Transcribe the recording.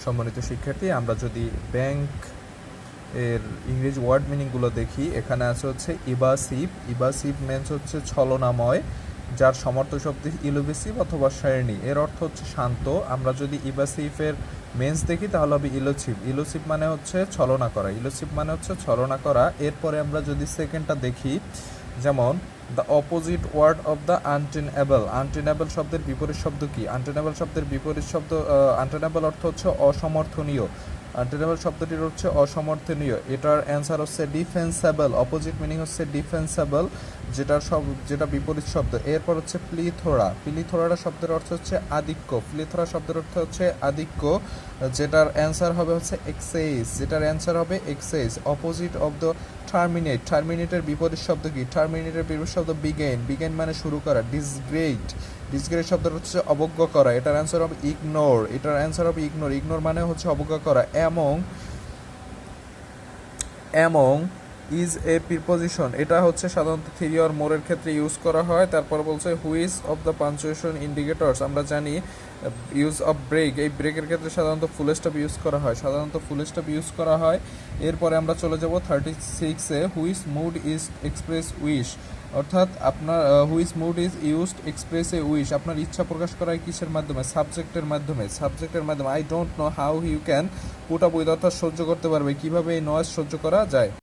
সম্মানিত শিক্ষার্থী, আমরা যদি ব্যাংক এর ইংরেজি ওয়ার্ড মিনিংগুলো দেখি, এখানে আছে হচ্ছে ইবাসিভ। ইবাসিভ মিন্স হচ্ছে ছলনাময়, যার সমর্থক শব্দ ইলুসিভ অথবা শার্নি, এর অর্থ হচ্ছে শান্ত। আমরা যদি ইবাসিভের মেন্স দেখি তাহলে হবে ইলুসিভ। ইলুসিভ মানে হচ্ছে ছলনা করা, ইলুসিভ মানে হচ্ছে ছলনা করা। এরপরে আমরা যদি সেকেন্ডটা দেখি, যেমন the opposite word of the untenable. Untenable শব্দের বিপরীত শব্দ কি? আনটেনেবল শব্দের বিপরীত শব্দ, আনটেনেবল অর্থ হচ্ছে অসমর্থনীয়। আনটেনেবল শব্দটির হচ্ছে অসমর্থনীয়। এটার অ্যান্সার হচ্ছে ডিফেন্সেবল। অপোজিট মিনিং হচ্ছে ডিফেন্সেবল, যেটা বিপরীত শব্দ। এরপর হচ্ছে প্লিথোরা। প্লিথোরা শব্দের অর্থ হচ্ছে আধিক্য। প্লিথোরা শব্দের অর্থ হচ্ছে আধিক্য, যেটার অ্যান্সার হবে হচ্ছে এক্সেস। যেটার অ্যান্সার হবে excess. Opposite of the terminate. টার্মিনেটের বিপরীত শব্দ কি? টার্মিনেটের বিপরীত শব্দ বিগেন। বিগেন মানে শুরু করা। ডিসগ্রেট। ডিসগ্রেট শব্দের হচ্ছে অবজ্ঞা করা। এটার অ্যান্সার হবে ইগনোর। এটার অ্যান্সার হবে ইগনোর। ইগনোর মানে হচ্ছে অবজ্ঞা করা। Among is a preposition. এটা হচ্ছে সাধারণত থ্রি অর মোরের ক্ষেত্রে ইউজ করা হয়। তারপর বলছে which of the punctuation indicators. আমরা জানি ইউজ অফ ব্রেক, এই ব্রেকের ক্ষেত্রে সাধারণত ফুল স্টপ ইউজ করা হয়, সাধারণত ফুল স্টপ ইউজ করা হয়। এরপরে আমরা চলে যাব 36-এ, which mood is express wish. অর্থাৎ আপনার which mood is used express a wish. আপনার ইচ্ছা প্রকাশ করা হয় কিসের মাধ্যমে? সাবজেক্টের মাধ্যমে। সাবজেক্টের মাধ্যমে। I don't know how you can put up with, অর্থাৎ সহ্য করতে পারবে, কিভাবে এই নয়েজ সহ্য করা যায়।